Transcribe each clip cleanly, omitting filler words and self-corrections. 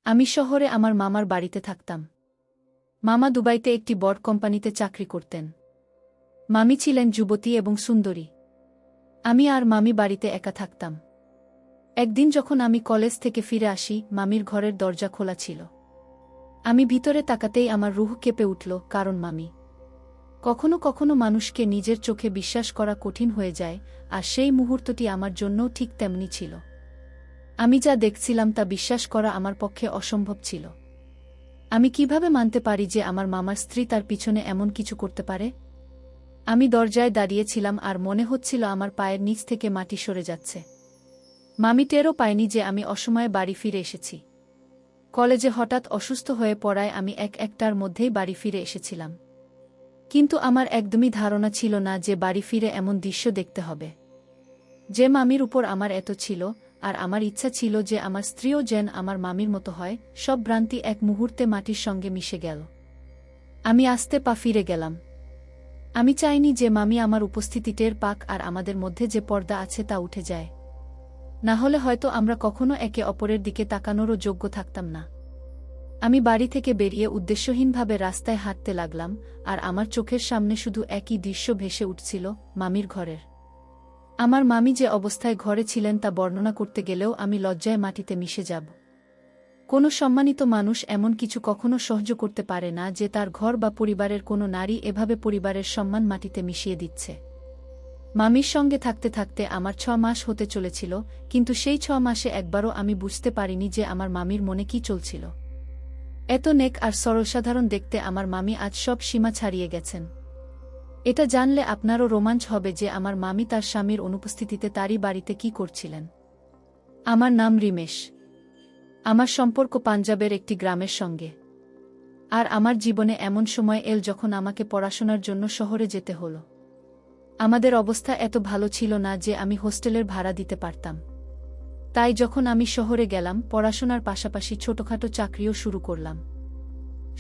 আমি শহরে আমার মামার বাড়িতে থাকতাম। মামা দুবাইতে একটি বড় কোম্পানিতে চাকরি করতেন। মামি ছিলেন যুবতী এবং সুন্দরী। আমি আর মামি বাড়িতে একা থাকতাম। একদিন যখন আমি কলেজ থেকে ফিরে আসি, মামির ঘরের দরজা খোলা ছিল। আমি ভিতরে তাকাতেই আমার রুহ কেঁপে উঠল, কারণ মামি। কখনো কখনো মানুষকে নিজের চোখে বিশ্বাস করা কঠিন হয়ে যায়, আর সেই মুহূর্তটি আমার জন্যও ঠিক তেমনি ছিল। আমি যা দেখছিলাম তা বিশ্বাস করা আমার পক্ষে অসম্ভব ছিল। আমি কিভাবে মানতে পারি যে আমার মামার স্ত্রী তার পিছনে এমন কিছু করতে পারে? আমি দরজায় দাঁড়িয়েছিলাম আর মনে হচ্ছিল আমার পায়ের নিচ থেকে মাটি সরে যাচ্ছে। মামি টেরও পায়নি যে আমি অসময়ে বাড়ি ফিরে এসেছি। কলেজে হঠাৎ অসুস্থ হয়ে পড়ায় আমি একটার মধ্যেই বাড়ি ফিরে এসেছিলাম। কিন্তু আমার একদমই ধারণা ছিল না যে বাড়ি ফিরে এমন দৃশ্য দেখতে হবে। যে মামির উপর আমার এত ছিল, আর আমার ইচ্ছা ছিল যে আমার স্ত্রীও যেন আমার মামির মতো হয়, সব ভ্রান্তি এক মুহূর্তে মাটির সঙ্গে মিশে গেল। আমি আস্তে পা ফিরে গেলাম। আমি চাইনি যে মামি আমার উপস্থিতি টের পাক আর আমাদের মধ্যে যে পর্দা আছে তা উঠে যায়। না হলে হয়তো আমরা কখনো একে অপরের দিকে তাকানোরও যোগ্য থাকতাম না। আমি বাড়ি থেকে বেরিয়ে উদ্দেশ্যহীনভাবে রাস্তায় হাঁটতে লাগলাম, আর আমার চোখের সামনে শুধু একই দৃশ্য ভেসে উঠছিল, মামির ঘরের। আমার মামি যে অবস্থায় ঘরে ছিলেন তা বর্ণনা করতে গেলেও আমি লজ্জায় মাটিতে মিশে যাব। কোনো সম্মানিত মানুষ এমন কিছু কখনো সহ্য করতে পারে না যে তার ঘর বা পরিবারের কোনো নারী এভাবে পরিবারের সম্মান মাটিতে মিশিয়ে দিচ্ছে। মামির সঙ্গে থাকতে থাকতে আমার 6 মাস হতে চলেছিল, কিন্তু সেই 6 মাসে একবারও আমি বুঝতে পারিনি যে আমার মামির মনে কি চলছিল। এত নেক আর সরলসাধারণ দেখতে আমার মামি আজ সব সীমা ছাড়িয়ে গেছেন। এটা জানলে আপনারও রোমাঞ্চ হবে যে আমার মামি তার স্বামীর অনুপস্থিতিতে তারই বাড়িতে কি করছিলেন। আমার নাম রিমেশ। আমার সম্পর্ক পাঞ্জাবের একটি গ্রামের সঙ্গে। আর আমার জীবনে এমন সময় এল যখন আমাকে পড়াশোনার জন্য শহরে যেতে হলো। আমাদের অবস্থা এত ভালো ছিল না যে আমি হোস্টেলের ভাড়া দিতে পারতাম। তাই যখন আমি শহরে গেলাম, পড়াশোনার পাশাপাশি ছোটখাটো চাকরিও শুরু করলাম।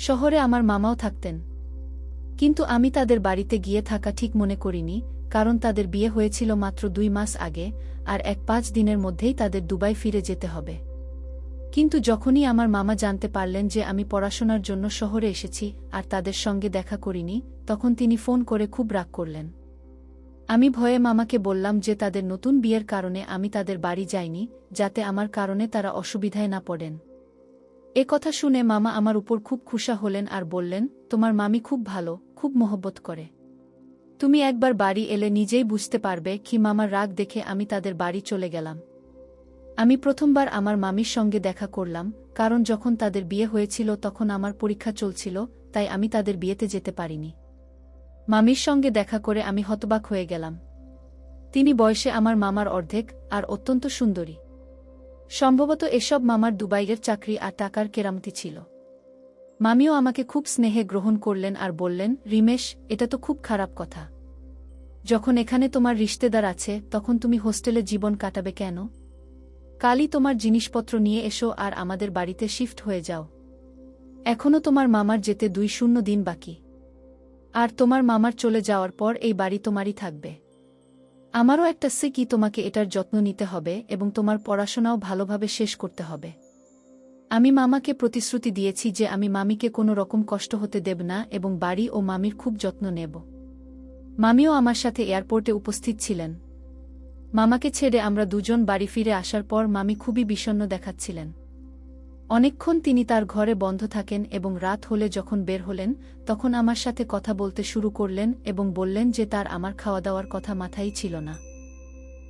শহরে আমার মামাও থাকতেন। কিন্তু আমি তাদের বাড়িতে গিয়ে থাকা ঠিক মনে করিনি, কারণ তাদের বিয়ে হয়েছিল মাত্র 2 মাস আগে, আর 1-5 দিনের মধ্যেই তাদের দুবাই ফিরে যেতে হবে। কিন্তু যখনই আমার মামা জানতে পারলেন যে আমি পড়াশোনার জন্য শহরে এসেছি আর তাদের সঙ্গে দেখা করিনি, তখন তিনি ফোন করে খুব রাগ করলেন। আমি ভয়ে মামাকে বললাম যে তাদের নতুন বিয়ের কারণে আমি তাদের বাড়ি যাইনি, যাতে আমার কারণে তারা অসুবিধায় না পড়েন। এ কথা শুনে মামা আমার উপর খুব খুশা হলেন আর বললেন, তোমার মামি খুব ভালো, খুব মহব্বত করে। তুমি একবার বাড়ি এলে নিজেই বুঝতে পারবে। কি মামার রাগ দেখে আমি তাদের বাড়ি চলে গেলাম। আমি প্রথমবার আমার মামির সঙ্গে দেখা করলাম, কারণ যখন তাদের বিয়ে হয়েছিল তখন আমার পরীক্ষা চলছিল, তাই আমি তাদের বিয়েতে যেতে পারিনি। মামির সঙ্গে দেখা করে আমি হতবাক হয়ে গেলাম। তিনি বয়সে আমার মামার অর্ধেক, আর অত্যন্ত সুন্দরী। সম্ভবত এসব মামার দুবাইয়ের চাকরি আর টাকার কেরামতি ছিল। মামিও আমাকে খুব স্নেহে গ্রহণ করলেন আর বললেন, রিমেশ, এটা তো খুব খারাপ কথা। যখন এখানে তোমার রিশতেদার আছে তখন তুমি হোস্টেলে জীবন কাটাবে কেন? কালই তোমার জিনিসপত্র নিয়ে এসো আর আমাদের বাড়িতে শিফট হয়ে যাও। এখনও তোমার মামার যেতে 2 দিন বাকি। আর তোমার মামার চলে যাওয়ার পর এই বাড়ি তোমারই থাকবে। আমারও একটা কি তোমাকে এটার যত্ন নিতে হবে এবং তোমার পড়াশোনাও ভালোভাবে শেষ করতে হবে। আমি মামাকে প্রতিশ্রুতি দিয়েছি যে আমি মামিকে কোনো রকম কষ্ট হতে দেব না এবং বাড়ি ও মামির খুব যত্ন নেব। মামিও আমার সাথে এয়ারপোর্টে উপস্থিত ছিলেন। মামাকে ছেড়ে আমরা দুজন বাড়ি ফিরে আসার পর মামি খুবই বিষণ্ণ দেখাচ্ছিলেন। অনেকক্ষণ তিনি তার ঘরে বন্ধ থাকেন এবং রাত হলে যখন বের হলেন তখন আমার সাথে কথা বলতে শুরু করলেন এবং বললেন যে তার আমার খাওয়া দাওয়ার কথা মাথায় ছিল না।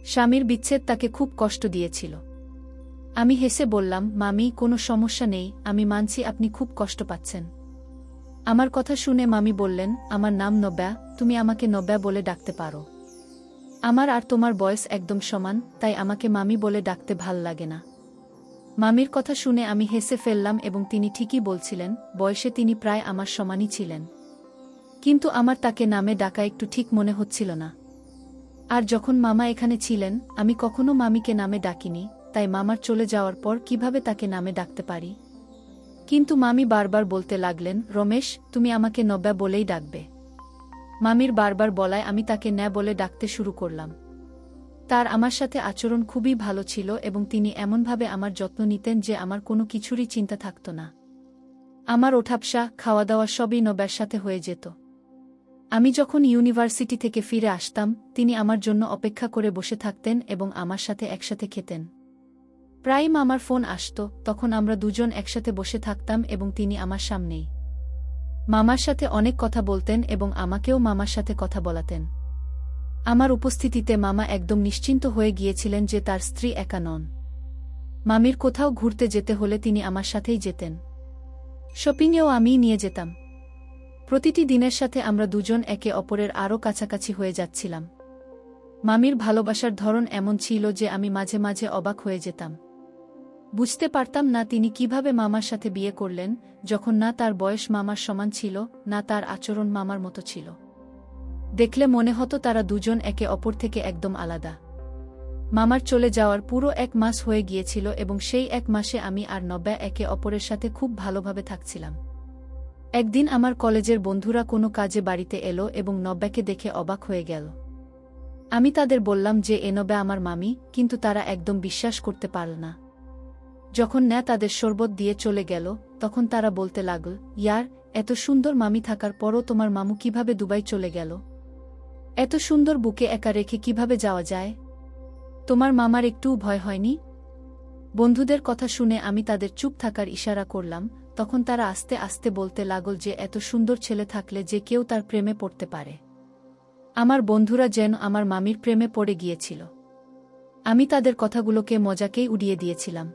স্বামীর বিচ্ছেদ তাকে খুব কষ্ট দিয়েছিল। আমি হেসে বললাম, মামি, কোনো সমস্যা নেই, আমি মানছি আপনি খুব কষ্ট পাচ্ছেন। আমার কথা শুনে মামি বললেন, আমার নাম নব্যা, তুমি আমাকে নব্যা বলে ডাকতে পারো। আমার আর তোমার বয়স একদম সমান, তাই আমাকে মামি বলে ডাকতে ভাল লাগে না। মামির কথা শুনে আমি হেসে ফেললাম এবং তিনি ঠিকই বলছিলেন, বয়সে তিনি প্রায় আমার সমানই ছিলেন। কিন্তু আমার তাকে নামে ডাকা একটু ঠিক মনে হচ্ছিল না। আর যখন মামা এখানে ছিলেন আমি কখনো মামিকে নামে ডাকিনি, তাই মামার চলে যাওয়ার পর কিভাবে তাকে নামে ডাকতে পারি? কিন্তু মামি বারবার বলতে লাগলেন, রমেশ, তুমি আমাকে নব্যা বলেই ডাকবে। মামির বারবার বলায় আমি তাকে ন্যা বলে ডাকতে শুরু করলাম। তার আমার সাথে আচরণ খুবই ভালো ছিল এবং তিনি এমনভাবে আমার যত্ন নিতেন যে আমার কোনো কিছুরই চিন্তা থাকত না। আমার ওঠাবসা, খাওয়া দাওয়া সবই নব্যার সাথে হয়ে যেত। আমি যখন ইউনিভার্সিটি থেকে ফিরে আসতাম, তিনি আমার জন্য অপেক্ষা করে বসে থাকতেন এবং আমার সাথে একসাথে খেতেন। প্রায়ই মামার ফোন আসত, তখন আমরা দুজন একসাথে বসে থাকতাম এবং তিনি আমার সামনেই। মামার সাথে অনেক কথা বলতেন এবং আমাকেও মামার সাথে কথা বলাতেন। আমার উপস্থিতিতে মামা একদম নিশ্চিন্ত হয়ে গিয়েছিলেন যে তার স্ত্রী একা নন। মামির কোথাও ঘুরতে যেতে হলে তিনি আমার সাথেই যেতেন। শপিংয়েও আমিই নিয়ে যেতাম। প্রতিটি দিনের সাথে আমরা দুজন একে অপরের আরও কাছাকাছি হয়ে যাচ্ছিলাম। মামির ভালোবাসার ধরন এমন ছিল যে আমি মাঝে মাঝে অবাক হয়ে যেতাম। বুঝতে পারতাম না তিনি কিভাবে মামার সাথে বিয়ে করলেন, যখন না তার বয়স মামার সমান ছিল, না তার আচরণ মামার মতো ছিল। দেখলে মনে হতো তারা দুজন একে অপর থেকে একদম আলাদা। মামার চলে যাওয়ার পুরো 1 মাস হয়ে গিয়েছিল এবং সেই 1 মাসে আমি আর নব্যা একে অপরের সাথে খুব ভালোভাবে থাকছিলাম। একদিন আমার কলেজের বন্ধুরা কোনো কাজে বাড়িতে এলো এবং নব্যাকে দেখে অবাক হয়ে গেল। আমি তাদের বললাম যে নব্যা আমার মামি, কিন্তু তারা একদম বিশ্বাস করতে পারল না। যখন তাদের শরবত দিয়ে চলে গেল, তখন তারা বলতে লাগল, ইয়ার, এত সুন্দর মামি থাকার পরও তোমার মামু কিভাবে দুবাই চলে গেল? এত সুন্দর বুকে একা রেখে কিভাবে যাওয়া যায়? তোমার মামার একটুও ভয় হয়নি? বন্ধুদের কথা শুনে আমি তাদের চুপ থাকার ইশারা করলাম, তখন তারা আস্তে আস্তে বলতে লাগল যে এত সুন্দর ছেলে থাকলে যে কেউ তার প্রেমে পড়তে পারে। আমার বন্ধুরা যেন আমার মামির প্রেমে পড়ে গিয়েছিল। আমি তাদের কথাগুলোকে মজাকেই উড়িয়ে দিয়েছিলাম।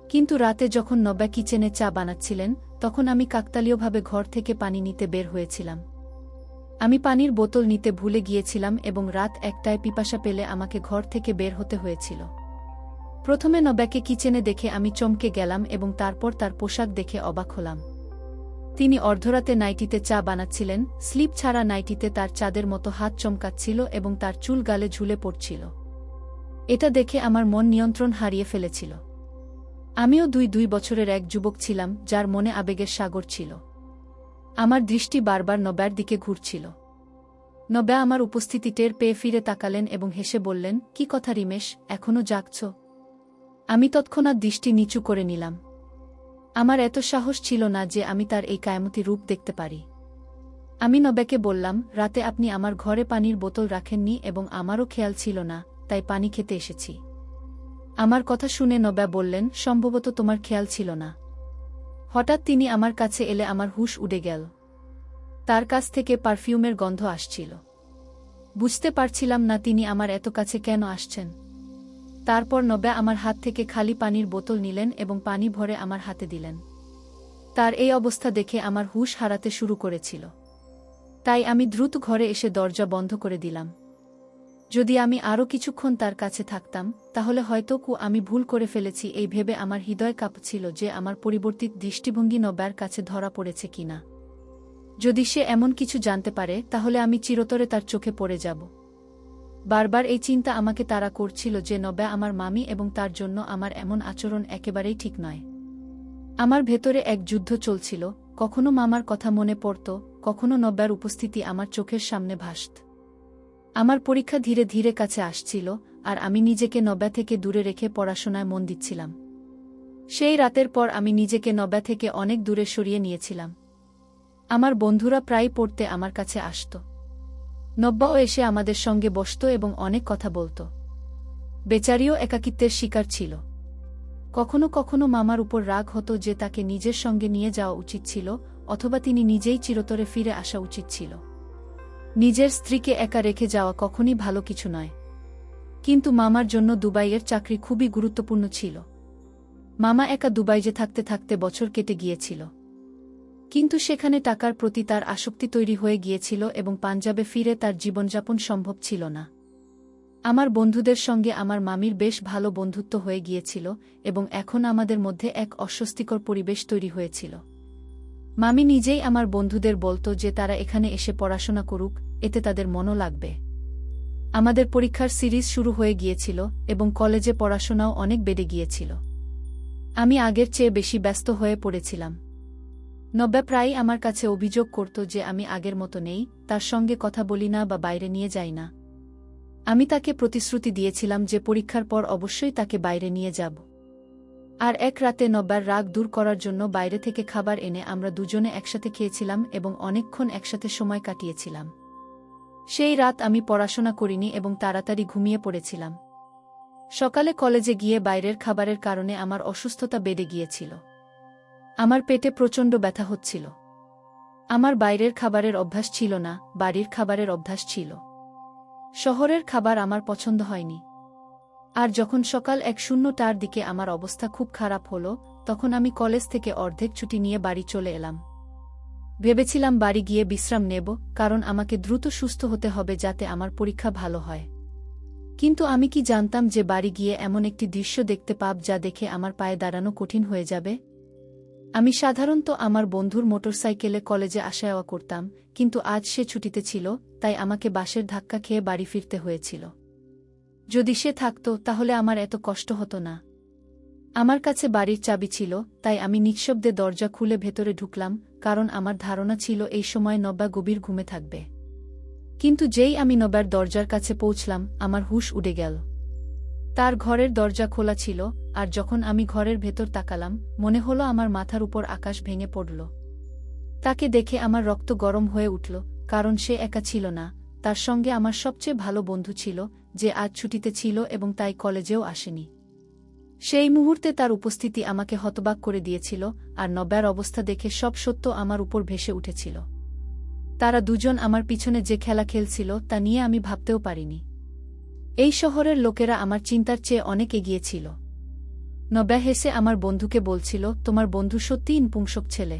কিন্তু রাতে যখন নব্যা কিচেনে চা বানাচ্ছিলেন, তখন আমি কাকতালীয়ভাবে ঘর থেকে পানি নিতে বের হয়েছিলাম। আমি পানির বোতল নিতে ভুলে গিয়েছিলাম এবং রাত 1টায় পিপাসা পেলে আমাকে ঘর থেকে বের হতে হয়েছিল। প্রথমে নব্যাকে কিচেনে দেখে আমি চমকে গেলাম এবং তারপর তার পোশাক দেখে অবাক হলাম। তিনি অর্ধরাতে নাইটিতে চা বানাচ্ছিলেন, স্লিপ ছাড়া নাইটিতে তার চাঁদের মতো হাত চমকাচ্ছিল এবং তার চুল গালে ঝুলে পড়ছিল। এটা দেখে আমার মন নিয়ন্ত্রণ হারিয়ে ফেলেছিল। আমিও 2 বছরের এক যুবক ছিলাম, যার মনে আবেগের সাগর ছিল। আমার দৃষ্টি বারবার নব্যার দিকে ঘুরছিল। নব্যা আমার উপস্থিতি টের পেয়ে ফিরে তাকালেন এবং হেসে বললেন, কি কথা রিমেশ, এখনো জাগছ? আমি তৎক্ষণাৎ দৃষ্টি নিচু করে নিলাম। আমার এত সাহস ছিল না যে আমি তার এই কায়ামতি রূপ দেখতে পারি। আমি নব্যাকে বললাম, রাতে আপনি আমার ঘরে পানির বোতল রাখেননি এবং আমারও খেয়াল ছিল না, তাই পানি খেতে এসেছি। আমার কথা শুনে নব্যা বললেন, সম্ভবত তোমার খেয়াল ছিল না। হঠাৎ তিনি আমার কাছে এলে আমার হুঁশ উড়ে গেল। তার কাছ থেকে পারফিউমের গন্ধ আসছিল। বুঝতে পারছিলাম না তিনি আমার এত কাছে কেন আসছেন। তারপর নব্যা আমার হাত থেকে খালি পানির বোতল নিলেন এবং পানি ভরে আমার হাতে দিলেন। তার এই অবস্থা দেখে আমার হুঁশ হারাতে শুরু করেছিল। তাই আমি দ্রুত ঘরে এসে দরজা বন্ধ করে দিলাম। যদি আমি আরও কিছুক্ষণ তার কাছে থাকতাম, তাহলে হয়তো আমি ভুল করে ফেলেছি এই ভেবে আমার হৃদয় কাঁপছিল যে আমার পরিবর্তিত দৃষ্টিভঙ্গি নব্যার কাছে ধরা পড়েছে কিনা। যদি সে এমন কিছু জানতে পারে, তাহলে আমি চিরতরে তার চোখে পড়ে যাব। বারবার এই চিন্তা আমাকে তাড়া করছিল যে নব্যা আমার মামি এবং তার জন্য আমার এমন আচরণ একেবারেই ঠিক নয়। আমার ভেতরে এক যুদ্ধ চলছিল, কখনো মামার কথা মনে পড়ত, কখনো নব্যার উপস্থিতি আমার চোখের সামনে ভাসত। আমার পরীক্ষা ধীরে ধীরে কাছে আসছিল, আর আমি নিজেকে নব্যা থেকে দূরে রেখে পড়াশোনায় মন দিচ্ছিলাম। সেই রাতের পর আমি নিজেকে নব্যা থেকে অনেক দূরে সরিয়ে নিয়েছিলাম। আমার বন্ধুরা প্রায় পড়তে আমার কাছে আসত। নব্যাও এসে আমাদের সঙ্গে বসত এবং অনেক কথা বলত। বেচারিও একাকিত্বের শিকার ছিল। কখনো কখনো মামার উপর রাগ হতো যে তাকে নিজের সঙ্গে নিয়ে যাওয়া উচিত ছিল, অথবা তিনি নিজেই চিরতরে ফিরে আসা উচিত ছিল। নিজের স্ত্রীকে একা রেখে যাওয়া কখনই ভালো কিছু নয়। কিন্তু মামার জন্য দুবাইয়ের চাকরি খুবই গুরুত্বপূর্ণ ছিল। মামা একা দুবাইয়ে থাকতে থাকতে বছর কেটে গিয়েছিল। কিন্তু সেখানে টাকার প্রতি তার আসক্তি তৈরি হয়ে গিয়েছিল এবং পাঞ্জাবে ফিরে তার জীবনযাপন সম্ভব ছিল না। আমার বন্ধুদের সঙ্গে আমার মামির বেশ ভালো বন্ধুত্ব হয়ে গিয়েছিল এবং এখন আমাদের মধ্যে এক অস্বস্তিকর পরিবেশ তৈরি হয়েছিল। মামি নিজেই আমার বন্ধুদের বলতো যে তারা এখানে এসে পড়াশোনা করুক, এতে তাদের মনও লাগবে। আমাদের পরীক্ষার সিরিজ শুরু হয়ে গিয়েছিল এবং কলেজে পড়াশোনাও অনেক বেড়ে গিয়েছিল। আমি আগের চেয়ে বেশি ব্যস্ত হয়ে পড়েছিলাম। নব্যা প্রায়ই আমার কাছে অভিযোগ করত যে আমি আগের মতো নেই, তার সঙ্গে কথা বলি না বা বাইরে নিয়ে যাই না। আমি তাকে প্রতিশ্রুতি দিয়েছিলাম যে পরীক্ষার পর অবশ্যই তাকে বাইরে নিয়ে যাব। আর এক রাতে নব্যার রাগ দূর করার জন্য বাইরে থেকে খাবার এনে আমরা দুজনে একসাথে খেয়েছিলাম এবং অনেকক্ষণ একসাথে সময় কাটিয়েছিলাম। সেই রাত আমি পড়াশোনা করিনি এবং তাড়াতাড়ি ঘুমিয়ে পড়েছিলাম। সকালে কলেজে গিয়ে বাইরের খাবারের কারণে আমার অসুস্থতা বেড়ে গিয়েছিল। আমার পেটে প্রচণ্ড ব্যথা হচ্ছিল। আমার বাইরের খাবারের অভ্যাস ছিল না, বাড়ির খাবারের অভ্যাস ছিল। শহরের খাবার আমার পছন্দ হয়নি। আর যখন সকাল 1:00টার দিকে আমার অবস্থা খুব খারাপ হলো, তখন আমি কলেজ থেকে অর্ধেক ছুটি নিয়ে বাড়ি চলে এলাম। ভেবেছিলাম বাড়ি গিয়ে বিশ্রাম নেব, কারণ আমাকে দ্রুত সুস্থ হতে হবে যাতে আমার পরীক্ষা ভালো হয়। কিন্তু আমি কি জানতাম যে বাড়ি গিয়ে এমন একটি দৃশ্য দেখতে পাব যা দেখে আমার পায়ে দাঁড়ানো কঠিন হয়ে যাবে। আমি সাধারণত আমার বন্ধুর মোটরসাইকেলে কলেজে আসা যাওয়া করতাম, কিন্তু আজ সে ছুটিতে ছিল, তাই আমাকে বাসের ধাক্কা খেয়ে বাড়ি ফিরতে হয়েছিল। যদি সে থাকত তাহলে আমার এত কষ্ট হতো না। আমার কাছে বাড়ির চাবি ছিল, তাই আমি নিঃশব্দে দরজা খুলে ভেতরে ঢুকলাম, কারণ আমার ধারণা ছিল এই সময় নব্যা গভীর ঘুমে থাকবে। কিন্তু যেই আমি নব্যার দরজার কাছে পৌঁছলাম, আমার হুঁশ উড়ে গেল। তার ঘরের দরজা খোলা ছিল, আর যখন আমি ঘরের ভেতর তাকালাম, মনে হলো আমার মাথার উপর আকাশ ভেঙে পড়ল। তাকে দেখে আমার রক্ত গরম হয়ে উঠল, কারণ সে একা ছিল না, তার সঙ্গে আমার সবচেয়ে ভালো বন্ধু ছিল, যে আজ ছুটিতে ছিল এবং তাই কলেজেও আসেনি। সেই মুহূর্তে তার উপস্থিতি আমাকে হতবাক করে দিয়েছিল, আর নব্যার অবস্থা দেখে সব সত্য আমার উপর ভেসে উঠেছিল। তারা দুজন আমার পিছনে যে খেলা খেলছিল তা নিয়ে আমি ভাবতেও পারিনি। এই শহরের লোকেরা আমার চিন্তার চেয়ে অনেক এগিয়ে ছিল। নব্যা হেসে আমার বন্ধুকে বলছিল, তোমার বন্ধু সত্যিই নপুংসক ছেলে।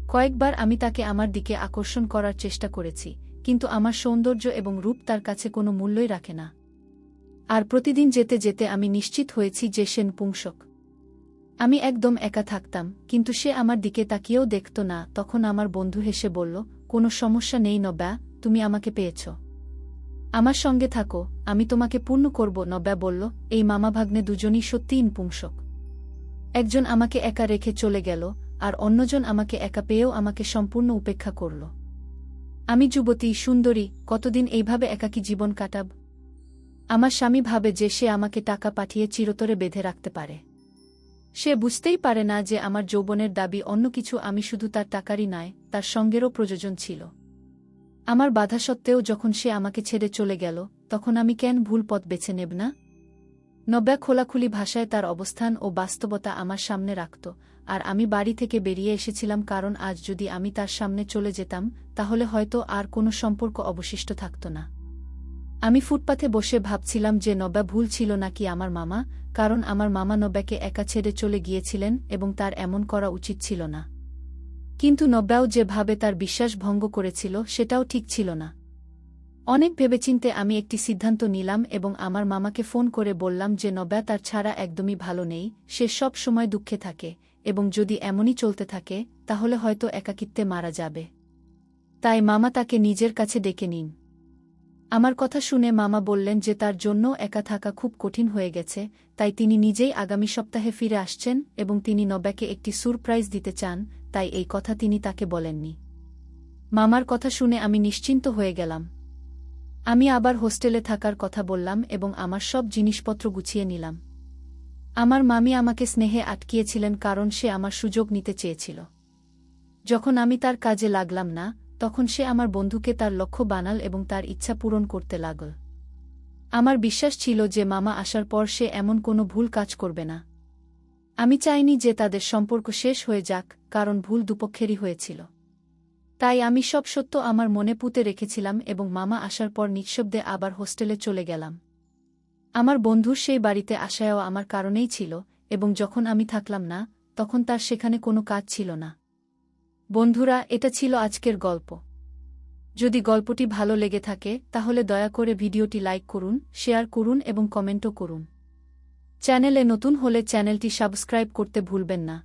কয়েকবার আমি তাকে আমার দিকে আকর্ষণ করার চেষ্টা করেছি, কিন্তু আমার সৌন্দর্য এবং রূপ তার কাছে কোনো মূল্যই রাখে না। আর প্রতিদিন যেতে যেতে আমি নিশ্চিত হয়েছি যে সে নপুংসক। আমি একদম একা থাকতাম, কিন্তু সে আমার দিকে তাকিয়েও দেখত না। তখন আমার বন্ধু হেসে বলল, কোনো সমস্যা নেই নব্যা, তুমি আমাকে পেয়েছ। আমার সঙ্গে থাকো, আমি তোমাকে পূর্ণ করব। নব্যা বলল, এই মামা ভাগ্নে দুজনই সত্যিই নপুংসক। একজন আমাকে একা রেখে চলে গেল, আর অন্যজন আমাকে একা পেয়েও আমাকে সম্পূর্ণ উপেক্ষা করল। আমি যুবতী, সুন্দরী, কতদিন এইভাবে একাকী জীবন কাটাব? আমার স্বামী ভাবে যে সে আমাকে টাকা পাঠিয়ে চিরতরে বেঁধে রাখতে পারে। সে বুঝতেই পারে না যে আমার যৌবনের দাবি অন্য কিছু, আমি শুধু তার টাকারই নয়, তার সঙ্গেরও প্রয়োজন ছিল। আমার বাধা সত্ত্বেও যখন সে আমাকে ছেড়ে চলে গেল, তখন আমি কেন ভুল পথ বেছে নেব না? নব্যা খোলাখুলি ভাষায় তার অবস্থান ও বাস্তবতা আমার সামনে রাখত, আর আমি বাড়ি থেকে বেরিয়ে এসেছিলাম, কারণ আজ যদি আমি তার সামনে চলে যেতাম, তাহলে হয়তো আর কোনো সম্পর্ক অবশিষ্ট থাকত না। আমি ফুটপাথে বসে ভাবছিলাম যে নব্যা ভুল ছিল নাকি আমার মামা, কারণ আমার মামা নব্যাকে একা ছেড়ে চলে গিয়েছিলেন এবং তার এমন করা উচিত ছিল না। কিন্তু নব্যাও যেভাবে তার বিশ্বাস ভঙ্গ করেছিল সেটাও ঠিক ছিল না। অনেক ভেবেচিন্তে আমি একটি সিদ্ধান্ত নিলাম এবং আমার মামাকে ফোন করে বললাম যে নব্যা তার ছাড়া একদমই ভালো নেই, সে সব সময় দুঃখে থাকে, এবং যদি এমনই চলতে থাকে তাহলে হয়তো একাকিত্বে মারা যাবে। তাই মামা তাকে নিজের কাছে ডেকে নিন। আমার কথা শুনে মামা বললেন যে তার জন্য একা থাকা খুব কঠিন হয়ে গেছে, তাই তিনি নিজেই আগামী সপ্তাহে ফিরে আসছেন এবং তিনি নব্যাকে একটি সারপ্রাইজ দিতে চান, তাই এই কথা তিনি তাকে বলেননি। মামার কথা শুনে আমি নিশ্চিন্ত হয়ে গেলাম। আমি আবার হোস্টেলে থাকার কথা বললাম এবং আমার সব জিনিসপত্র গুছিয়ে নিলাম। আমার মামি আমাকে স্নেহে আটকিয়েছিলেন কারণ সে আমার সুযোগ নিতে চেয়েছিল। যখন আমি তার কাজে লাগলাম না, তখন সে আমার বন্ধুকে তার লক্ষ্য বানাল এবং তার ইচ্ছা পূরণ করতে লাগল। আমার বিশ্বাস ছিল যে মামা আসার পর সে এমন কোনো ভুল কাজ করবে না। আমি চাইনি যে তাদের সম্পর্ক শেষ হয়ে যাক, কারণ ভুল দুপক্ষেরই হয়েছিল। তাই আমি সব সত্য আমার মনে পুঁতে রেখেছিলাম এবং মামা আসার পর নিঃশব্দে আবার হোস্টেলে চলে গেলাম। আমার বন্ধুর সেই বাড়িতে আসাও আমার কারণেই ছিল, এবং যখন আমি থাকলাম না, তখন তার সেখানে কোনো কাজ ছিল না। বন্ধুরা, এটা ছিল আজকের গল্প। যদি গল্পটি ভালো লেগে থাকে তাহলে দয়া করে ভিডিওটি লাইক করুন, শেয়ার করুন এবং কমেন্টও করুন। চ্যানেলে নতুন হলে চ্যানেলটি সাবস্ক্রাইব করতে ভুলবেন না।